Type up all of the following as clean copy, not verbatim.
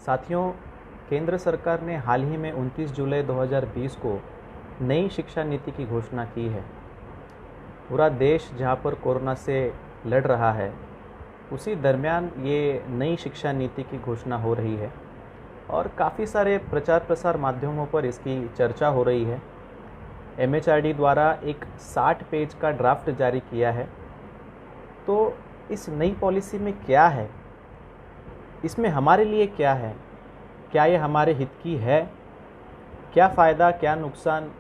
साथियों, केंद्र सरकार ने हाल ही में 29 जुलाई 2020 को नई शिक्षा नीति की घोषणा की है। पूरा देश जहां पर कोरोना से लड़ रहा है, उसी दरमियान ये नई शिक्षा नीति की घोषणा हो रही है और काफ़ी सारे प्रचार प्रसार माध्यमों पर इसकी चर्चा हो रही है। MHRD द्वारा एक 60 पेज का ड्राफ्ट जारी किया है। तो इस नई पॉलिसी में क्या है, इसमें हमारे लिए क्या है, क्या ये हमारे हित की है, क्या फ़ायदा क्या नुकसान,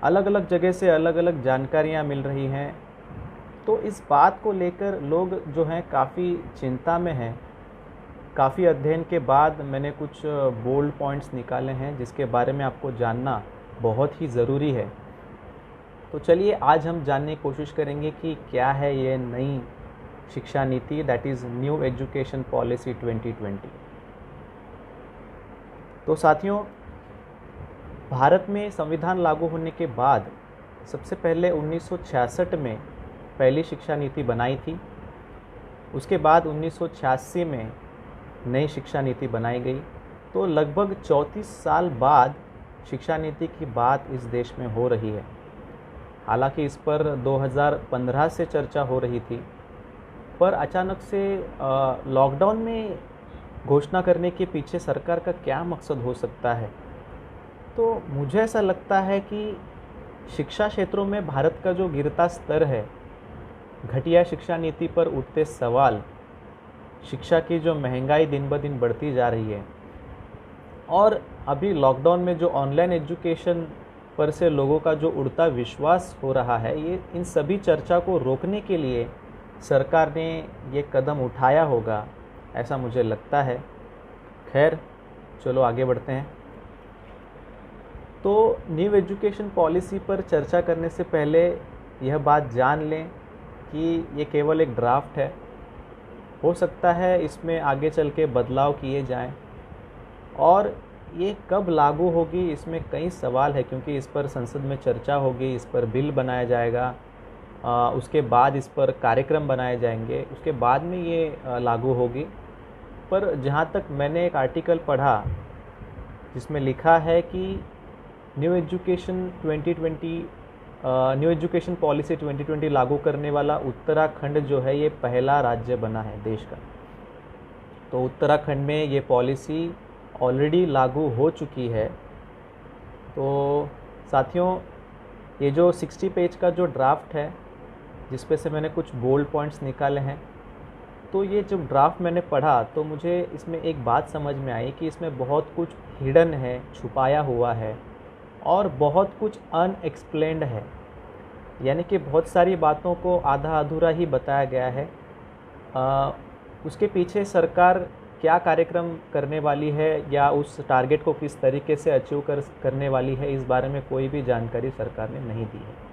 अलग अलग जगह से अलग अलग जानकारियाँ मिल रही हैं। तो इस बात को लेकर लोग जो हैं काफ़ी चिंता में हैं। काफ़ी अध्ययन के बाद मैंने कुछ बोल्ड पॉइंट्स निकाले हैं जिसके बारे में आपको जानना बहुत ही ज़रूरी है। तो चलिए आज हम जानने की कोशिश करेंगे कि क्या है ये नई शिक्षा नीति, that is new education policy 2020। तो साथियों, भारत में संविधान लागू होने के बाद सबसे पहले 1966 में पहली शिक्षा नीति बनाई थी। उसके बाद 1986 में नई शिक्षा नीति बनाई गई। तो लगभग 34 साल बाद शिक्षा नीति की बात इस देश में हो रही है। हालांकि इस पर 2015 से चर्चा हो रही थी, पर अचानक से लॉकडाउन में घोषणा करने के पीछे सरकार का क्या मकसद हो सकता है। तो मुझे ऐसा लगता है कि शिक्षा क्षेत्रों में भारत का जो गिरता स्तर है, घटिया शिक्षा नीति पर उठते सवाल, शिक्षा की जो महंगाई दिन ब दिन बढ़ती जा रही है और अभी लॉकडाउन में जो ऑनलाइन एजुकेशन पर से लोगों का जो उड़ता विश्वास हो रहा है, ये इन सभी चर्चा को रोकने के लिए सरकार ने ये कदम उठाया होगा, ऐसा मुझे लगता है। खैर, चलो आगे बढ़ते हैं। तो न्यू एजुकेशन पॉलिसी पर चर्चा करने से पहले यह बात जान लें कि ये केवल एक ड्राफ्ट है। हो सकता है इसमें आगे चल के बदलाव किए जाएं और ये कब लागू होगी, इसमें कई सवाल है, क्योंकि इस पर संसद में चर्चा होगी, इस पर बिल बनाया जाएगा, उसके बाद इस पर कार्यक्रम बनाए जाएंगे, उसके बाद में ये लागू होगी। पर जहाँ तक मैंने एक आर्टिकल पढ़ा जिसमें लिखा है कि न्यू एजुकेशन पॉलिसी 2020 लागू करने वाला उत्तराखंड जो है, ये पहला राज्य बना है देश का। तो उत्तराखंड में ये पॉलिसी ऑलरेडी लागू हो चुकी है। तो साथियों, ये जो 60 पेज का जो ड्राफ्ट है, जिस पे से मैंने कुछ बोल्ड पॉइंट्स निकाले हैं, तो ये जब ड्राफ्ट मैंने पढ़ा तो मुझे इसमें एक बात समझ में आई कि इसमें बहुत कुछ हिडन है, छुपाया हुआ है और बहुत कुछ अनएक्सप्लेन्ड है। यानी कि बहुत सारी बातों को आधा अधूरा ही बताया गया है। उसके पीछे सरकार क्या कार्यक्रम करने वाली है या उस टारगेट को किस तरीके से अचीव करने वाली है, इस बारे में कोई भी जानकारी सरकार ने नहीं दी है।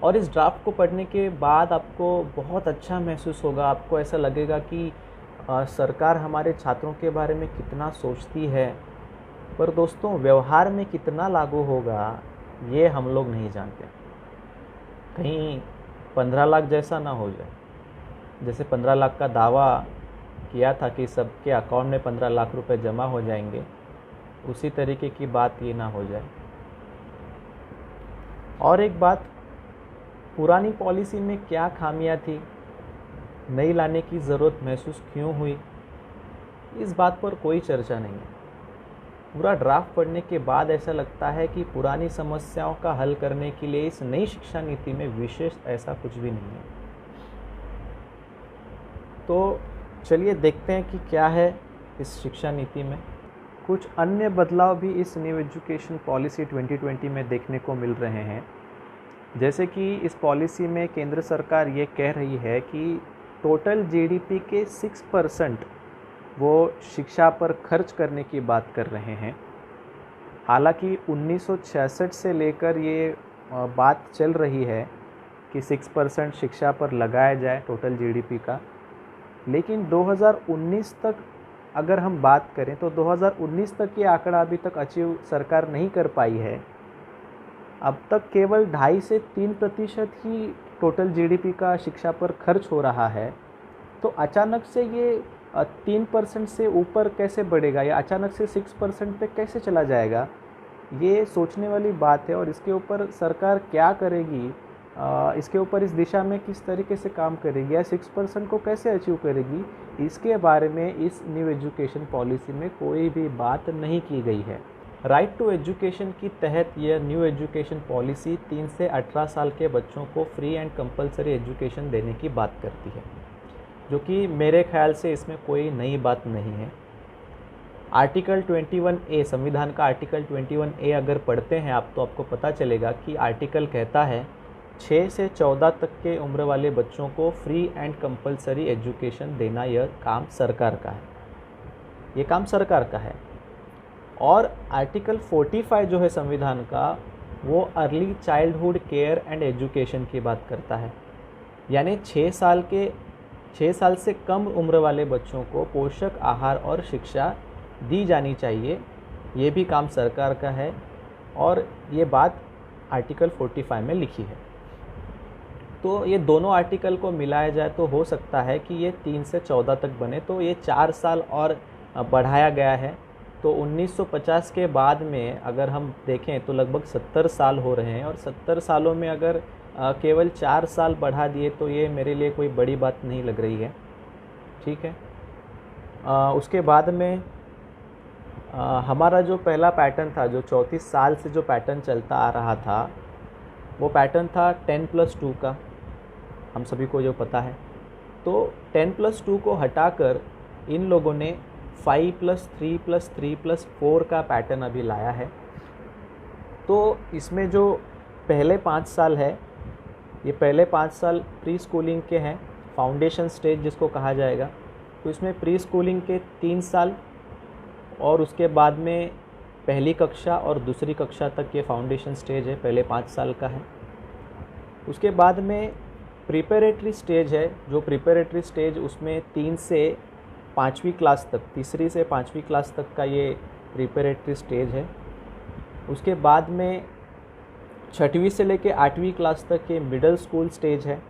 और इस ड्राफ्ट को पढ़ने के बाद आपको बहुत अच्छा महसूस होगा। आपको ऐसा लगेगा कि सरकार हमारे छात्रों के बारे में कितना सोचती है, पर दोस्तों व्यवहार में कितना लागू होगा ये हम लोग नहीं जानते। कहीं 15 लाख जैसा ना हो जाए। जैसे 15 लाख का दावा किया था कि सबके अकाउंट में 15 लाख रुपए जमा हो जाएंगे, उसी तरीके की बात ये ना हो जाए। और एक बात, पुरानी पॉलिसी में क्या खामियां थी, नई लाने की ज़रूरत महसूस क्यों हुई, इस बात पर कोई चर्चा नहीं है। पूरा ड्राफ्ट पढ़ने के बाद ऐसा लगता है कि पुरानी समस्याओं का हल करने के लिए इस नई शिक्षा नीति में विशेष ऐसा कुछ भी नहीं है। तो चलिए देखते हैं कि क्या है इस शिक्षा नीति में। कुछ अन्य बदलाव भी इस न्यू एजुकेशन पॉलिसी 2020 में देखने को मिल रहे हैं। जैसे कि इस पॉलिसी में केंद्र सरकार ये कह रही है कि टोटल GDP के 6% वो शिक्षा पर खर्च करने की बात कर रहे हैं। हालांकि 1966 से लेकर ये बात चल रही है कि 6% शिक्षा पर लगाया जाए टोटल GDP का, लेकिन 2019 तक अगर हम बात करें तो 2019 तक ये आंकड़ा अभी तक अचीव सरकार नहीं कर पाई है। अब तक केवल 2.5 से 3% ही टोटल जीडीपी का शिक्षा पर खर्च हो रहा है, तो अचानक से ये 3% से ऊपर कैसे बढ़ेगा या अचानक से 6% पे कैसे चला जाएगा, ये सोचने वाली बात है। और इसके ऊपर सरकार क्या करेगी, इसके ऊपर इस दिशा में किस तरीके से काम करेगी या 6% को कैसे अचीव करेगी, इसके बारे में इस न्यू एजुकेशन पॉलिसी में कोई भी बात नहीं की गई है। राइट टू एजुकेशन की तहत यह न्यू एजुकेशन पॉलिसी 3 से 18 साल के बच्चों को फ्री एंड कंपलसरी एजुकेशन देने की बात करती है, जो कि मेरे ख्याल से इसमें कोई नई बात नहीं है। आर्टिकल 21A, संविधान का आर्टिकल 21A अगर पढ़ते हैं आप, तो आपको पता चलेगा कि आर्टिकल कहता है 6 से 14 तक के उम्र वाले बच्चों को फ्री एंड कंपलसरी एजुकेशन देना, यह काम सरकार का है, ये काम सरकार का है। और आर्टिकल 45 जो है संविधान का, वो early childhood care and education की बात करता है, यानी 6 साल से कम उम्र वाले बच्चों को पोषक आहार और शिक्षा दी जानी चाहिए, ये भी काम सरकार का है। और ये बात आर्टिकल 45 में लिखी है। तो ये दोनों आर्टिकल को मिलाया जाए तो हो सकता है कि ये 3 से 14 तक बने, तो ये 4 साल और बढ़ाया गया है। तो 1950 के बाद में अगर हम देखें तो लगभग 70 साल हो रहे हैं, और 70 सालों में अगर केवल 4 साल बढ़ा दिए तो ये मेरे लिए कोई बड़ी बात नहीं लग रही है। ठीक है। उसके बाद में हमारा जो पहला पैटर्न था, जो 34 साल से जो पैटर्न चलता आ रहा था, वो पैटर्न था 10+2 का, हम सभी को जो पता है। तो 10+2 को हटाकर इन लोगों ने 5+3+3+4 का पैटर्न अभी लाया है। तो इसमें जो पहले 5 साल है, ये पहले 5 साल प्री स्कूलिंग के हैं, फाउंडेशन स्टेज जिसको कहा जाएगा। तो इसमें प्री स्कूलिंग के 3 साल, और उसके बाद में पहली कक्षा और दूसरी कक्षा तक ये फाउंडेशन स्टेज है, पहले 5 साल का है। उसके बाद में प्रिपरेटरी स्टेज है, जो प्रिपरेटरी स्टेज उसमें 3 से 5वीं क्लास तक, तीसरी से 5वीं क्लास तक का ये प्रिपरेटरी स्टेज है। उसके बाद में 6वीं से लेकर 8वीं क्लास तक ये मिडिल स्कूल स्टेज है।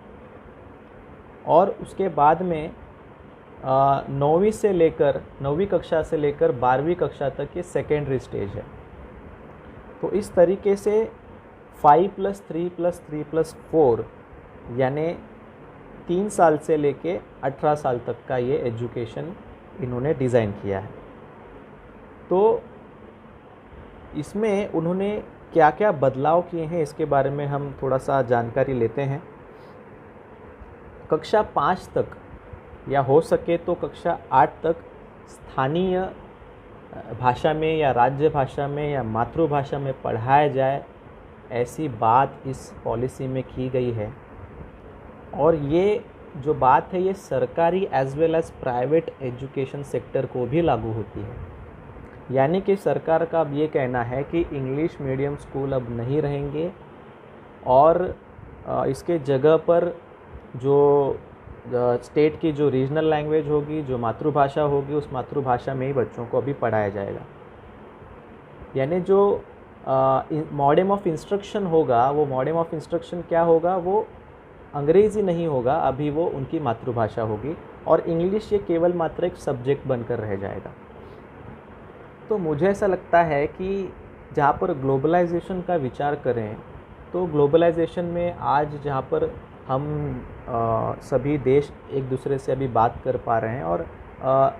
और उसके बाद में 9वीं कक्षा से लेकर 12वीं कक्षा तक ये सेकेंडरी स्टेज है। तो इस तरीके से 5+3+3+4 यानी 3 साल से लेके 18 साल तक का ये एजुकेशन इन्होंने डिज़ाइन किया है। तो इसमें उन्होंने क्या क्या बदलाव किए हैं, इसके बारे में हम थोड़ा सा जानकारी लेते हैं। कक्षा 5 तक या हो सके तो कक्षा 8 तक स्थानीय भाषा में या राज्य भाषा में या मातृभाषा में पढ़ाया जाए, ऐसी बात इस पॉलिसी में की गई है। और ये जो बात है, ये सरकारी as well as private education sector को भी लागू होती है। यानी कि सरकार का अब ये कहना है कि इंग्लिश मीडियम स्कूल अब नहीं रहेंगे, और इसके जगह पर जो स्टेट की जो रीजनल लैंग्वेज होगी, जो मातृभाषा होगी, उस मातृभाषा में ही बच्चों को अभी पढ़ाया जाएगा। यानी जो मॉडेम ऑफ इंस्ट्रक्शन होगा, वो मॉडेम ऑफ इंस्ट्रक्शन क्या होगा, वो अंग्रेज़ी नहीं होगा, अभी वो उनकी मातृभाषा होगी, और इंग्लिश ये केवल मात्र एक सब्जेक्ट बनकर रह जाएगा। तो मुझे ऐसा लगता है कि जहाँ पर ग्लोबलाइजेशन का विचार करें, तो ग्लोबलाइजेशन में आज जहाँ पर हम सभी देश एक दूसरे से अभी बात कर पा रहे हैं, और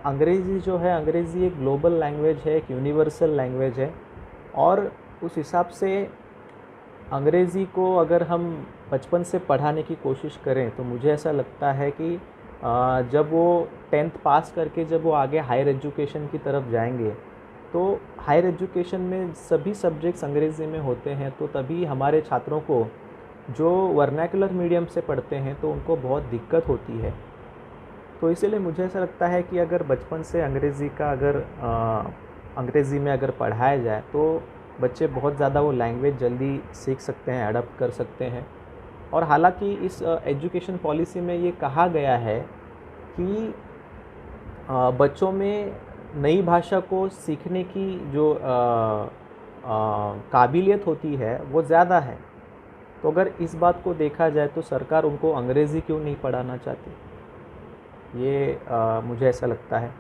अंग्रेज़ी जो है, अंग्रेज़ी एक ग्लोबल लैंग्वेज है, एक यूनिवर्सल लैंग्वेज है। और उस हिसाब से अंग्रेज़ी को अगर हम बचपन से पढ़ाने की कोशिश करें, तो मुझे ऐसा लगता है कि जब वो 10th पास करके जब वो आगे हायर एजुकेशन की तरफ जाएंगे, तो हायर एजुकेशन में सभी सब्जेक्ट्स अंग्रेज़ी में होते हैं, तो तभी हमारे छात्रों को जो वर्नाकुलर मीडियम से पढ़ते हैं तो उनको बहुत दिक्कत होती है। तो इसीलिए मुझे ऐसा लगता है कि अगर बचपन से अंग्रेज़ी में अगर पढ़ाया जाए, तो बच्चे बहुत ज़्यादा वो लैंग्वेज जल्दी सीख सकते हैं, अडॉप्ट कर सकते हैं। और हालांकि इस एजुकेशन पॉलिसी में ये कहा गया है कि बच्चों में नई भाषा को सीखने की जो काबिलियत होती है वो ज़्यादा है। तो अगर इस बात को देखा जाए तो सरकार उनको अंग्रेज़ी क्यों नहीं पढ़ाना चाहती, ये मुझे ऐसा लगता है।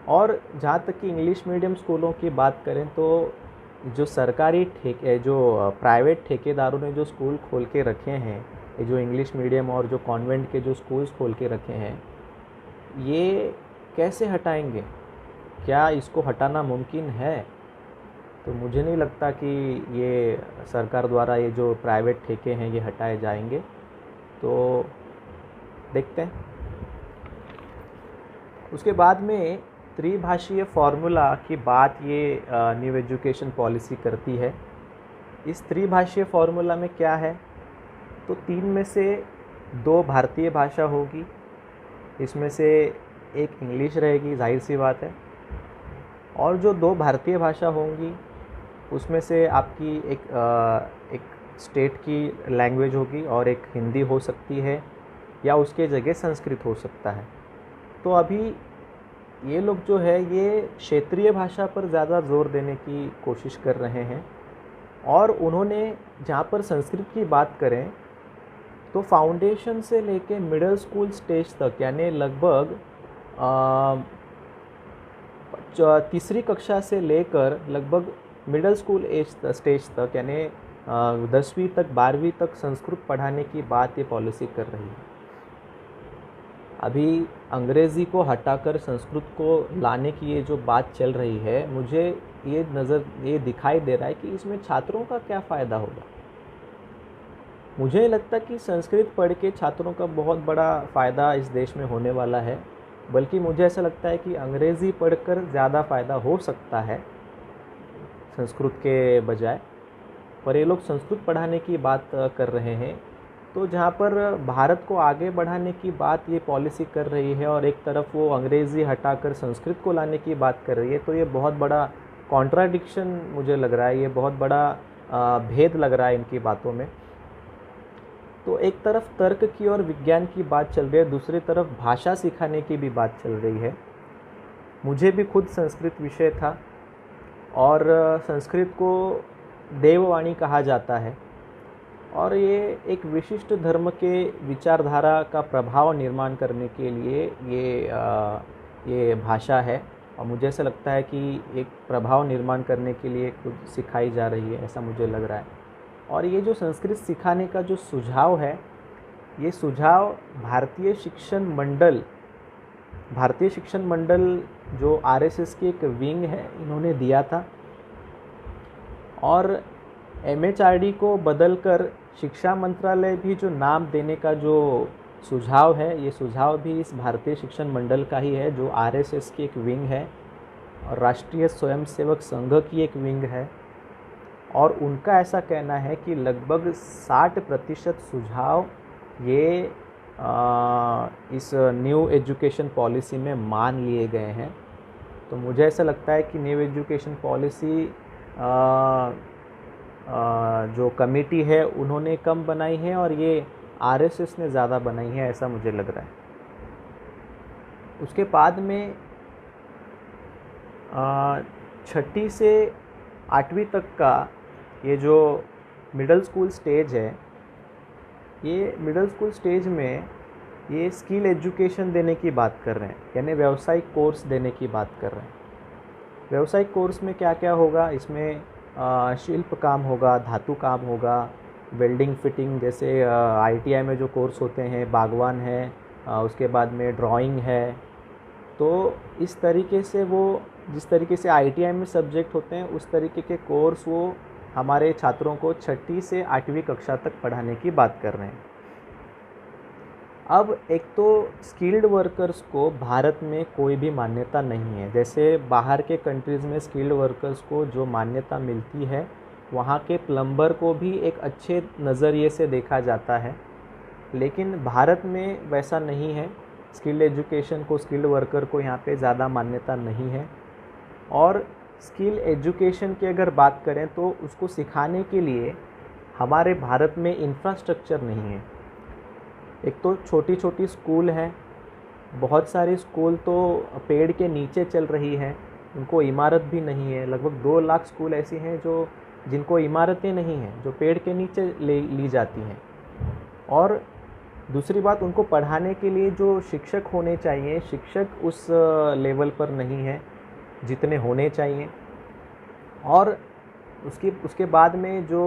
और जहाँ तक कि इंग्लिश मीडियम स्कूलों की बात करें तो जो सरकारी जो प्राइवेट ठेकेदारों ने जो स्कूल खोल के रखे हैं, ये जो इंग्लिश मीडियम और जो कॉन्वेंट के जो स्कूल्स खोल के रखे हैं, ये कैसे हटाएंगे? क्या इसको हटाना मुमकिन है? तो मुझे नहीं लगता कि ये सरकार द्वारा ये जो प्राइवेट ठेके हैं ये हटाए जाएंगे। तो देखते हैं। उसके बाद में त्रिभाषीय फार्मूला की बात ये न्यू एजुकेशन पॉलिसी करती है। इस त्रिभाषीय फार्मूला में क्या है, तो 3 में से 2 भारतीय भाषा होगी, इसमें से एक इंग्लिश रहेगी, जाहिर सी बात है। और जो 2 भारतीय भाषा होंगी उसमें से आपकी एक स्टेट की लैंग्वेज होगी और एक हिंदी हो सकती है या उसके जगह संस्कृत हो सकता है। तो अभी ये लोग जो है ये क्षेत्रीय भाषा पर ज़्यादा जोर देने की कोशिश कर रहे हैं। और उन्होंने जहाँ पर संस्कृत की बात करें तो फाउंडेशन से लेके मिडिल स्कूल स्टेज तक, यानी लगभग तीसरी कक्षा से लेकर लगभग मिडिल स्कूल स्टेज तक, यानी 10वीं तक 12वीं तक संस्कृत पढ़ाने की बात ये पॉलिसी कर रही है। अभी अंग्रेज़ी को हटाकर संस्कृत को लाने की ये जो बात चल रही है, मुझे ये दिखाई दे रहा है कि इसमें छात्रों का क्या फ़ायदा होगा। मुझे लगता कि संस्कृत पढ़ के छात्रों का बहुत बड़ा फ़ायदा इस देश में होने वाला है, बल्कि मुझे ऐसा लगता है कि अंग्रेज़ी पढ़कर ज़्यादा फ़ायदा हो सकता है संस्कृत के बजाय। पर ये लोग संस्कृत पढ़ाने की बात कर रहे हैं, तो जहाँ पर भारत को आगे बढ़ाने की बात ये पॉलिसी कर रही है और एक तरफ वो अंग्रेज़ी हटाकर संस्कृत को लाने की बात कर रही है, तो ये बहुत बड़ा कॉन्ट्राडिक्शन मुझे लग रहा है, ये बहुत बड़ा भेद लग रहा है इनकी बातों में। तो एक तरफ तर्क की और विज्ञान की बात चल रही है, दूसरी तरफ भाषा सिखाने की भी बात चल रही है। मुझे भी खुद संस्कृत विषय था और संस्कृत को देववाणी कहा जाता है और ये एक विशिष्ट धर्म के विचारधारा का प्रभाव निर्माण करने के लिए ये भाषा है। और मुझे ऐसा लगता है कि एक प्रभाव निर्माण करने के लिए खुद सिखाई जा रही है, ऐसा मुझे लग रहा है। और ये जो संस्कृत सिखाने का जो सुझाव है, ये सुझाव भारतीय शिक्षण मंडल जो आरएसएस की एक विंग है, इन्होंने दिया था। और एमएचआरडी को बदलकर शिक्षा मंत्रालय भी जो नाम देने का जो सुझाव है, ये सुझाव भी इस भारतीय शिक्षण मंडल का ही है, जो आरएसएस की एक विंग है और राष्ट्रीय स्वयंसेवक संघ की एक विंग है। और उनका ऐसा कहना है कि लगभग 60% सुझाव ये इस न्यू एजुकेशन पॉलिसी में मान लिए गए हैं। तो मुझे ऐसा लगता है कि न्यू एजुकेशन पॉलिसी जो कमेटी है उन्होंने कम बनाई है और ये आरएसएस ने ज़्यादा बनाई है, ऐसा मुझे लग रहा है। उसके बाद में 6ठी से 8वीं तक का ये जो मिडिल स्कूल स्टेज है, ये मिडिल स्कूल स्टेज में ये स्किल एजुकेशन देने की बात कर रहे हैं, यानी व्यावसायिक कोर्स देने की बात कर रहे हैं। व्यावसायिक कोर्स में क्या क्या होगा, इसमें शिल्प काम होगा, धातु काम होगा, वेल्डिंग फिटिंग जैसे आईटीआई में जो कोर्स होते हैं, बागवान है, उसके बाद में ड्राइंग है। तो इस तरीके से वो जिस तरीके से आईटीआई में सब्जेक्ट होते हैं उस तरीके के कोर्स वो हमारे छात्रों को 6ठी से 8वीं कक्षा तक पढ़ाने की बात कर रहे हैं। अब एक तो स्किल्ड वर्कर्स को भारत में कोई भी मान्यता नहीं है। जैसे बाहर के कंट्रीज़ में स्किल्ड वर्कर्स को जो मान्यता मिलती है, वहाँ के प्लम्बर को भी एक अच्छे नज़रिए से देखा जाता है, लेकिन भारत में वैसा नहीं है। स्किल्ड एजुकेशन को, स्किल्ड वर्कर को यहाँ पे ज़्यादा मान्यता नहीं है। और स्किल एजुकेशन की अगर बात करें तो उसको सिखाने के लिए हमारे भारत में इंफ्रास्ट्रक्चर नहीं है। एक तो छोटी छोटी स्कूल हैं, बहुत सारी स्कूल तो पेड़ के नीचे चल रही हैं, उनको इमारत भी नहीं है। लगभग 2 लाख स्कूल ऐसी हैं जो जिनको इमारतें नहीं हैं, जो पेड़ के नीचे ली जाती हैं। और दूसरी बात, उनको पढ़ाने के लिए जो शिक्षक होने चाहिए, शिक्षक उस लेवल पर नहीं है जितने होने चाहिए। और उसके बाद में जो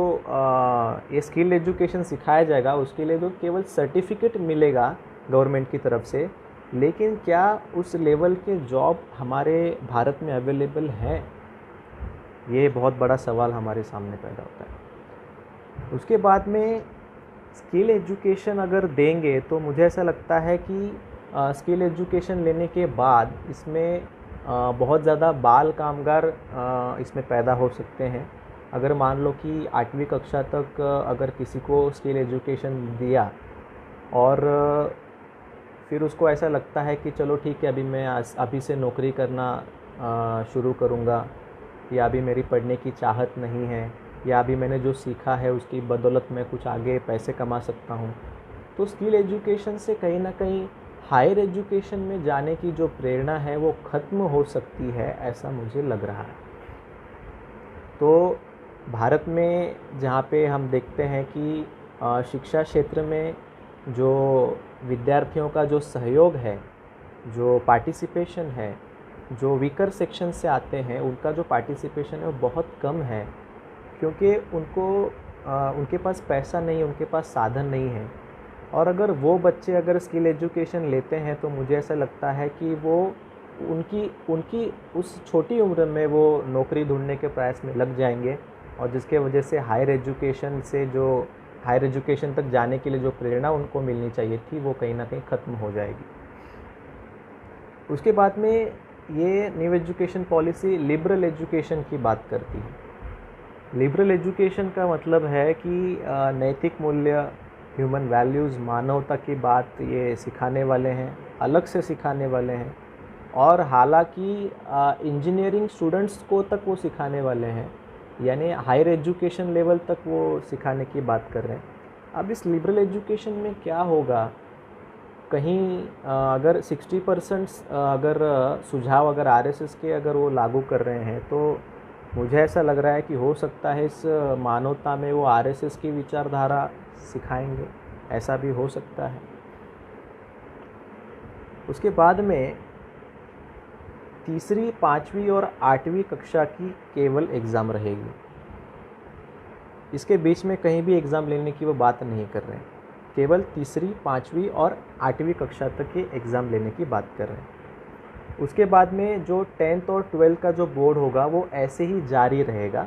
ये स्किल एजुकेशन सिखाया जाएगा, उसके लिए तो केवल सर्टिफिकेट मिलेगा गवर्नमेंट की तरफ से, लेकिन क्या उस लेवल के जॉब हमारे भारत में अवेलेबल हैं? ये बहुत बड़ा सवाल हमारे सामने पैदा होता है। उसके बाद में स्किल एजुकेशन अगर देंगे तो मुझे ऐसा लगता है कि स्किल एजुकेशन लेने के बाद इसमें बहुत ज़्यादा बाल कामगार इसमें पैदा हो सकते हैं। अगर मान लो कि 8वीं कक्षा तक अगर किसी को स्किल एजुकेशन दिया और फिर उसको ऐसा लगता है कि चलो ठीक है, अभी मैं अभी से नौकरी करना शुरू करूँगा, या अभी मेरी पढ़ने की चाहत नहीं है, या अभी मैंने जो सीखा है उसकी बदौलत मैं कुछ आगे पैसे कमा सकता हूँ, तो स्किल एजुकेशन से कहीं ना कहीं हायर एजुकेशन में जाने की जो प्रेरणा है वो ख़त्म हो सकती है, ऐसा मुझे लग रहा है। तो भारत में जहाँ पे हम देखते हैं कि शिक्षा क्षेत्र में जो विद्यार्थियों का जो सहयोग है, जो पार्टिसिपेशन है, जो वीकर सेक्शन से आते हैं उनका जो पार्टिसिपेशन है वो बहुत कम है, क्योंकि उनके पास पैसा नहीं है, उनके पास साधन नहीं है। और अगर वो बच्चे अगर स्किल एजुकेशन लेते हैं तो मुझे ऐसा लगता है कि वो उनकी उस छोटी उम्र में वो नौकरी ढूंढने के प्रयास में लग जाएंगे, और जिसके वजह से हायर एजुकेशन तक जाने के लिए जो प्रेरणा उनको मिलनी चाहिए थी वो कहीं ना कहीं ख़त्म हो जाएगी। उसके बाद में ये new education policy liberal education की बात करती है। लिबरल एजुकेशन का मतलब है कि नैतिक मूल्य, ह्यूमन वैल्यूज़, मानवता की बात ये सिखाने वाले हैं, अलग से सिखाने वाले हैं। और हालांकि इंजीनियरिंग स्टूडेंट्स को तक वो सिखाने वाले हैं, यानी हायर एजुकेशन लेवल तक वो सिखाने की बात कर रहे हैं। अब इस लिबरल एजुकेशन में क्या होगा, कहीं अगर 60% अगर सुझाव अगर आरएसएस के अगर वो लागू कर रहे हैं, तो मुझे ऐसा लग रहा है कि हो सकता है इस मानवता में वो आरएसएस की विचारधारा सिखाएंगे, ऐसा भी हो सकता है। उसके बाद में तीसरी, 5वीं और 8वीं कक्षा की केवल एग्ज़ाम रहेगी। इसके बीच में कहीं भी एग्ज़ाम लेने की वो बात नहीं कर रहे हैं, केवल तीसरी, 5वीं और 8वीं कक्षा तक के एग्ज़ाम लेने की बात कर रहे हैं। उसके बाद में जो 10th और 12th का जो बोर्ड होगा वो ऐसे ही जारी रहेगा,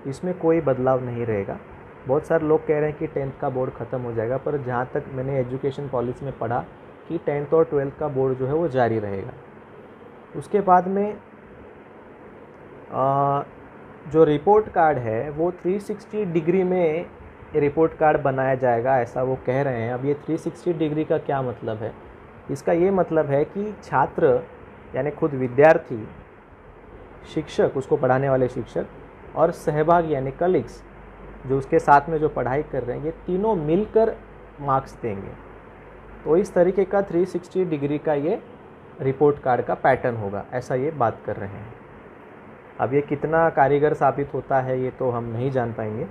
इसमें कोई बदलाव नहीं रहेगा। बहुत सारे लोग कह रहे हैं कि 10th का बोर्ड ख़त्म हो जाएगा, पर जहाँ तक मैंने एजुकेशन पॉलिसी में पढ़ा कि 10th और 12th का बोर्ड जो है वो जारी रहेगा। उसके बाद में जो रिपोर्ट कार्ड है वो 360 डिग्री में रिपोर्ट कार्ड बनाया जाएगा, ऐसा वो कह रहे हैं। अब ये 360 डिग्री का क्या मतलब है? इसका ये मतलब है कि छात्र यानी खुद विद्यार्थी, शिक्षक, उसको पढ़ाने वाले शिक्षक, और सहभागी यानी कलीग्स जो उसके साथ में जो पढ़ाई कर रहे हैं, ये तीनों मिलकर मार्क्स देंगे। तो इस तरीके का 360 डिग्री का ये रिपोर्ट कार्ड का पैटर्न होगा, ऐसा ये बात कर रहे हैं। अब ये कितना कारीगर साबित होता है ये तो हम नहीं जान पाएंगे।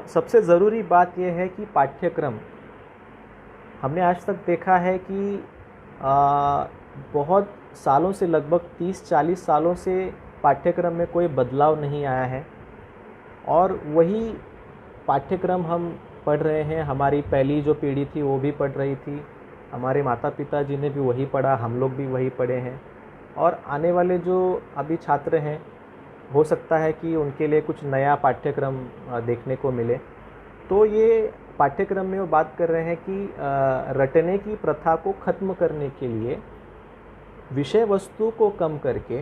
सबसे ज़रूरी बात यह है कि पाठ्यक्रम, हमने आज तक देखा है कि बहुत सालों से, लगभग 30-40 सालों से पाठ्यक्रम में कोई बदलाव नहीं आया है, और वही पाठ्यक्रम हम पढ़ रहे हैं। हमारी पहली जो पीढ़ी थी वो भी पढ़ रही थी, हमारे माता पिता जी ने भी वही पढ़ा, हम लोग भी वही पढ़े हैं, और आने वाले जो अभी छात्र हैं हो सकता है कि उनके लिए कुछ नया पाठ्यक्रम देखने को मिले। तो ये पाठ्यक्रम में वो बात कर रहे हैं कि रटने की प्रथा को ख़त्म करने के लिए विषय वस्तु को कम करके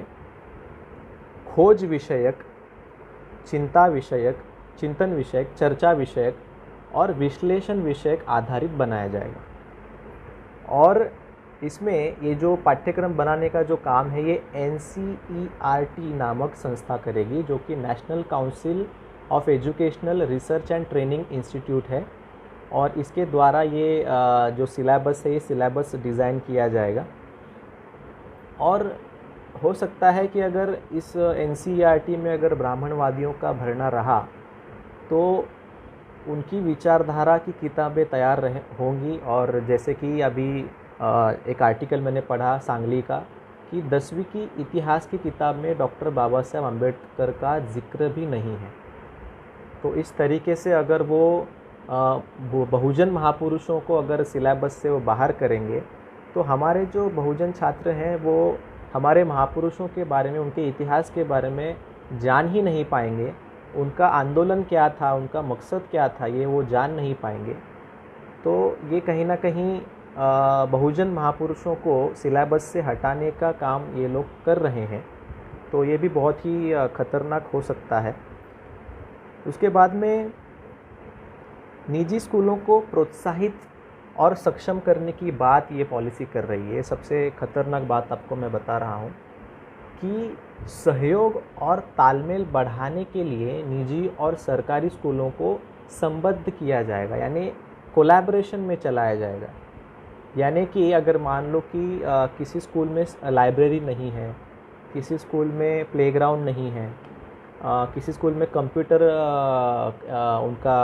खोज विषयक, चिंता विषयक, चिंतन विषयक, चर्चा विषयक और विश्लेषण विषयक आधारित बनाया जाएगा। और इसमें ये जो पाठ्यक्रम बनाने का जो काम है ये NCERT नामक संस्था करेगी, जो कि national council of educational research and training institute है, और इसके द्वारा ये जो सिलेबस है ये सिलेबस डिज़ाइन किया जाएगा। और हो सकता है कि अगर इस एनसीईआरटी में अगर ब्राह्मणवादियों का भरना रहा तो उनकी विचारधारा की किताबें तैयार रहे होंगी। और जैसे कि अभी एक आर्टिकल मैंने पढ़ा सांगली का कि 10वीं की इतिहास की किताब में डॉक्टर बाबा साहब अम्बेडकर का जिक्र भी नहीं है। तो इस तरीके से अगर वो बहुजन महापुरुषों को अगर सिलेबस से वो बाहर करेंगे तो हमारे जो बहुजन छात्र हैं वो हमारे महापुरुषों के बारे में, उनके इतिहास के बारे में जान ही नहीं पाएंगे। उनका आंदोलन क्या था, उनका मकसद क्या था, ये वो जान नहीं पाएंगे। तो ये कहीं ना कहीं बहुजन महापुरुषों को सिलेबस से हटाने का काम ये लोग कर रहे हैं। तो ये भी बहुत ही खतरनाक हो सकता है। उसके बाद में निजी स्कूलों को प्रोत्साहित और सक्षम करने की बात ये पॉलिसी कर रही है। सबसे खतरनाक बात आपको मैं बता रहा हूँ कि सहयोग और तालमेल बढ़ाने के लिए निजी और सरकारी स्कूलों को संबद्ध किया जाएगा, यानी कोलैबोरेशन में चलाया जाएगा। यानी कि अगर मान लो कि किसी स्कूल में लाइब्रेरी नहीं है, किसी स्कूल में प्लेग्राउंड नहीं है, किसी स्कूल में कंप्यूटर उनका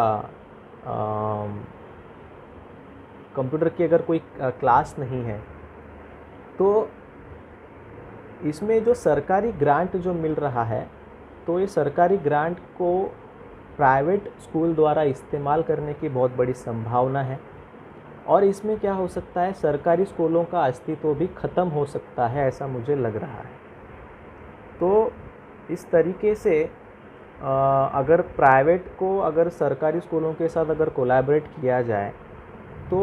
कंप्यूटर की अगर कोई क्लास नहीं है, तो इसमें जो सरकारी ग्रांट जो मिल रहा है, तो ये सरकारी ग्रांट को प्राइवेट स्कूल द्वारा इस्तेमाल करने की बहुत बड़ी संभावना है। और इसमें क्या हो सकता है, सरकारी स्कूलों का अस्तित्व भी ख़त्म हो सकता है, ऐसा मुझे लग रहा है। तो इस तरीके से अगर प्राइवेट को अगर सरकारी स्कूलों के साथ अगर कोलैबोरेट किया जाए तो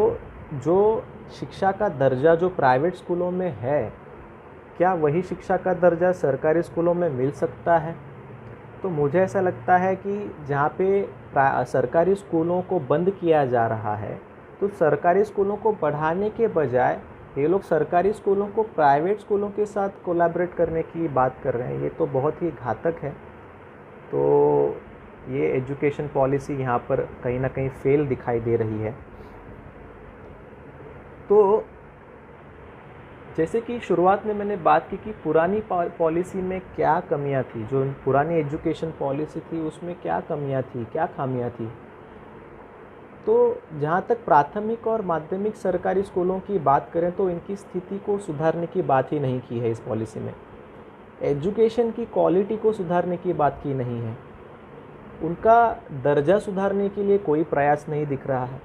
जो शिक्षा का दर्जा जो प्राइवेट स्कूलों में है, क्या वही शिक्षा का दर्जा सरकारी स्कूलों में मिल सकता है? तो मुझे ऐसा लगता है कि जहाँ पे सरकारी स्कूलों को बंद किया जा रहा है, तो सरकारी स्कूलों को बढ़ाने के बजाय ये लोग सरकारी स्कूलों को प्राइवेट स्कूलों के साथ कोलैबोरेट करने की बात कर रहे हैं। ये तो बहुत ही घातक है। तो ये एजुकेशन पॉलिसी यहाँ पर कहीं ना कहीं फेल दिखाई दे रही है। तो जैसे कि शुरुआत में मैंने बात की कि पुरानी पॉलिसी में क्या कमियां थी, जो पुरानी एजुकेशन पॉलिसी थी उसमें क्या कमियां थी, क्या खामियां थी। तो जहाँ तक प्राथमिक और माध्यमिक सरकारी स्कूलों की बात करें तो इनकी स्थिति को सुधारने की बात ही नहीं की है इस पॉलिसी में। एजुकेशन की क्वालिटी को सुधारने की बात की नहीं है। उनका दर्जा सुधारने के लिए कोई प्रयास नहीं दिख रहा है।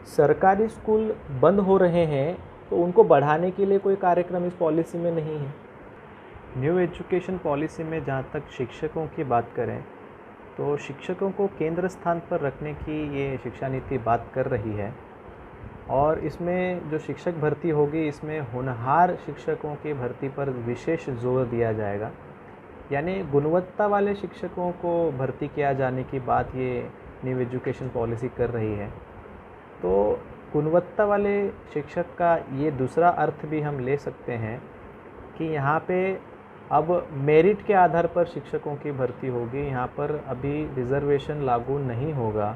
सरकारी स्कूल बंद हो रहे हैं तो उनको बढ़ाने के लिए कोई कार्यक्रम इस पॉलिसी में नहीं है। न्यू एजुकेशन पॉलिसी में जहाँ तक शिक्षकों की बात करें तो शिक्षकों को केंद्र स्थान पर रखने की ये शिक्षा नीति बात कर रही है। और इसमें जो शिक्षक भर्ती होगी, इसमें होनहार शिक्षकों की भर्ती पर विशेष जोर दिया जाएगा। यानी गुणवत्ता वाले शिक्षकों को भर्ती किया जाने की बात ये न्यू एजुकेशन पॉलिसी कर रही है। तो गुणवत्ता वाले शिक्षक का ये दूसरा अर्थ भी हम ले सकते हैं कि यहाँ पे अब मेरिट के आधार पर शिक्षकों की भर्ती होगी। यहाँ पर अभी रिज़र्वेशन लागू नहीं होगा।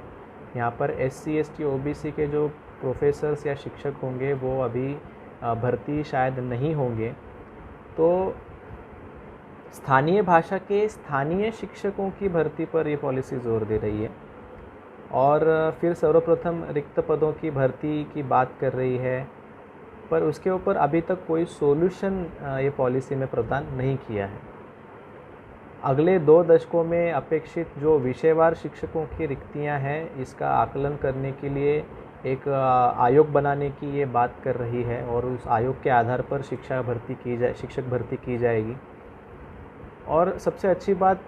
यहाँ पर SC ST OBC के जो प्रोफेसर्स या शिक्षक होंगे वो अभी भर्ती शायद नहीं होंगे। तो स्थानीय भाषा के स्थानीय शिक्षकों की भर्ती पर ये पॉलिसी जोर दे रही है। और फिर सर्वप्रथम रिक्त पदों की भर्ती की बात कर रही है, पर उसके ऊपर अभी तक कोई सॉल्यूशन ये पॉलिसी में प्रदान नहीं किया है। अगले 2 दशकों में अपेक्षित जो विषयवार शिक्षकों की रिक्तियां हैं, इसका आकलन करने के लिए एक आयोग बनाने की ये बात कर रही है और उस आयोग के आधार पर शिक्षक भर्ती की जाएगी। और सबसे अच्छी बात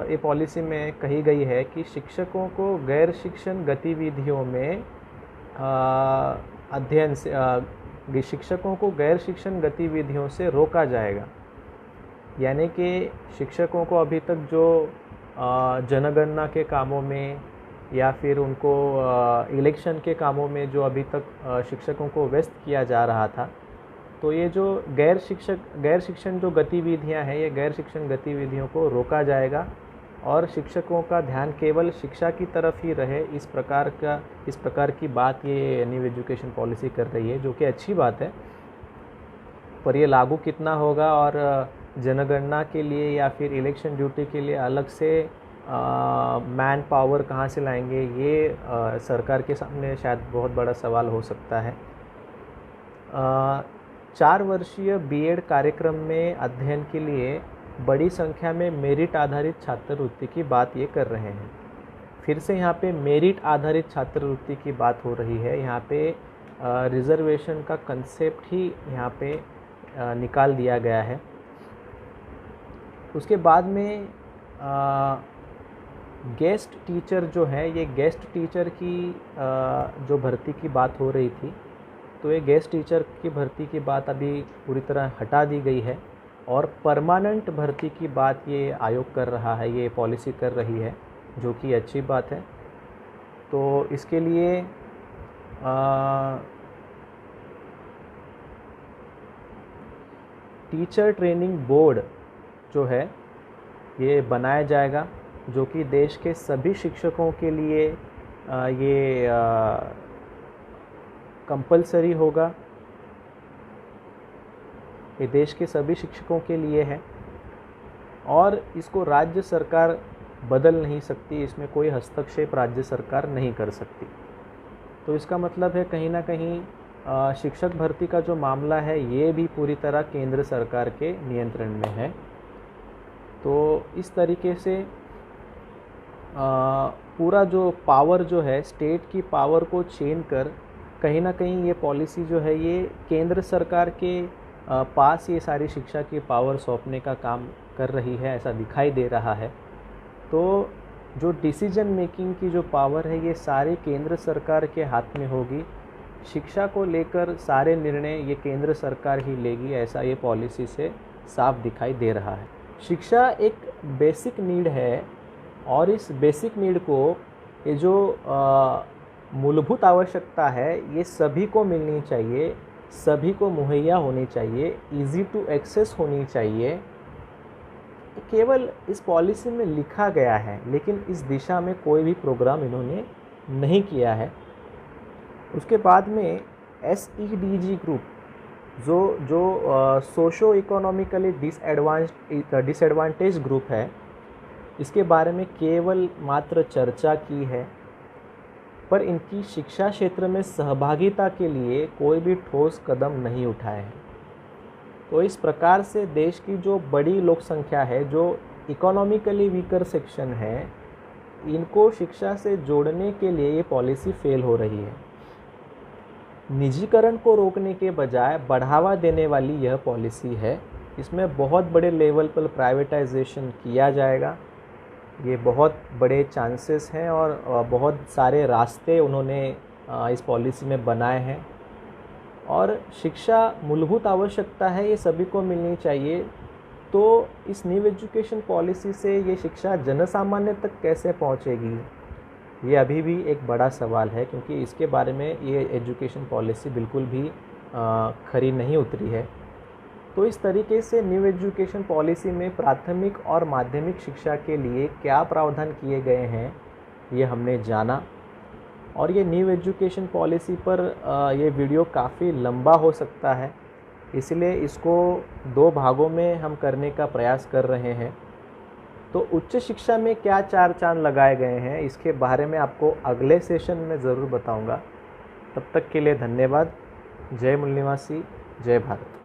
ये पॉलिसी में कही गई है कि शिक्षकों को गैर शिक्षण गतिविधियों में शिक्षकों को गैर शिक्षण गतिविधियों से रोका जाएगा। यानी कि शिक्षकों को अभी तक जो जनगणना के कामों में या फिर उनको इलेक्शन के कामों में जो अभी तक शिक्षकों को व्यस्त किया जा रहा था, तो ये जो गैर शिक्षण जो गतिविधियां हैं, ये गैर शिक्षण गतिविधियों को रोका जाएगा और शिक्षकों का ध्यान केवल शिक्षा की तरफ ही रहे। इस प्रकार की बात ये न्यू एजुकेशन पॉलिसी कर रही है, जो कि अच्छी बात है। पर ये लागू कितना होगा और जनगणना के लिए या फिर इलेक्शन ड्यूटी के लिए अलग से मैन पावर कहाँ से लाएंगे, ये सरकार के सामने शायद बहुत बड़ा सवाल हो सकता है। 4 वर्षीय बीएड कार्यक्रम में अध्ययन के लिए बड़ी संख्या में मेरिट आधारित छात्रवृत्ति की बात ये कर रहे हैं। फिर से यहाँ पे मेरिट आधारित छात्रवृत्ति की बात हो रही है। यहाँ पे रिजर्वेशन का कंसेप्ट ही यहाँ पे निकाल दिया गया है। उसके बाद में गेस्ट टीचर जो है, ये गेस्ट टीचर की जो भर्ती की बात हो रही थी, तो ये गेस्ट टीचर की भर्ती की बात अभी पूरी तरह हटा दी गई है और परमानेंट भर्ती की बात ये आयोग कर रहा है, ये पॉलिसी कर रही है, जो कि अच्छी बात है। तो इसके लिए टीचर ट्रेनिंग बोर्ड जो है ये बनाया जाएगा, जो कि देश के सभी शिक्षकों के लिए ये कंपलसरी होगा। ये देश के सभी शिक्षकों के लिए है और इसको राज्य सरकार बदल नहीं सकती, इसमें कोई हस्तक्षेप राज्य सरकार नहीं कर सकती। तो इसका मतलब है कहीं ना कहीं शिक्षक भर्ती का जो मामला है ये भी पूरी तरह केंद्र सरकार के नियंत्रण में है। तो इस तरीके से पूरा जो पावर जो है, स्टेट की पावर को छीन कर कहीं ना कहीं ये पॉलिसी जो है ये केंद्र सरकार के पास ये सारी शिक्षा की पावर सौंपने का काम कर रही है, ऐसा दिखाई दे रहा है। तो जो डिसीजन मेकिंग की जो पावर है ये सारी केंद्र सरकार के हाथ में होगी। शिक्षा को लेकर सारे निर्णय ये केंद्र सरकार ही लेगी, ऐसा ये पॉलिसी से साफ दिखाई दे रहा है। शिक्षा एक बेसिक नीड है और इस बेसिक नीड को, ये जो मूलभूत आवश्यकता है, ये सभी को मिलनी चाहिए, सभी को मुहैया होनी चाहिए, इजी टू एक्सेस होनी चाहिए। केवल इस पॉलिसी में लिखा गया है, लेकिन इस दिशा में कोई भी प्रोग्राम इन्होंने नहीं किया है। उसके बाद में SEDG ग्रुप जो सोशो इकोनॉमिकली डिसएडवांटेज ग्रुप है, इसके बारे में केवल मात्र चर्चा की है, पर इनकी शिक्षा क्षेत्र में सहभागिता के लिए कोई भी ठोस कदम नहीं उठाए हैं। तो इस प्रकार से देश की जो बड़ी लोक संख्या है, जो इकोनॉमिकली वीकर सेक्शन है, इनको शिक्षा से जोड़ने के लिए ये पॉलिसी फेल हो रही है। निजीकरण को रोकने के बजाय बढ़ावा देने वाली यह पॉलिसी है। इसमें बहुत बड़े लेवल पर प्राइवेटाइजेशन किया जाएगा, ये बहुत बड़े चांसेस हैं और बहुत सारे रास्ते उन्होंने इस पॉलिसी में बनाए हैं। और शिक्षा मूलभूत आवश्यकता है, ये सभी को मिलनी चाहिए। तो इस न्यू एजुकेशन पॉलिसी से ये शिक्षा जनसामान्य तक कैसे पहुंचेगी, ये अभी भी एक बड़ा सवाल है, क्योंकि इसके बारे में ये एजुकेशन पॉलिसी बिल्कुल भी खरी नहीं उतरी है। तो इस तरीके से न्यू एजुकेशन पॉलिसी में प्राथमिक और माध्यमिक शिक्षा के लिए क्या प्रावधान किए गए हैं, ये हमने जाना। और ये न्यू एजुकेशन पॉलिसी पर ये वीडियो काफ़ी लंबा हो सकता है, इसलिए इसको 2 भागों में हम करने का प्रयास कर रहे हैं। तो उच्च शिक्षा में क्या 4 चांद लगाए गए हैं, इसके बारे में आपको अगले सेशन में ज़रूर बताऊंगा। तब तक के लिए धन्यवाद। जय मूल निवासी, जय भारत।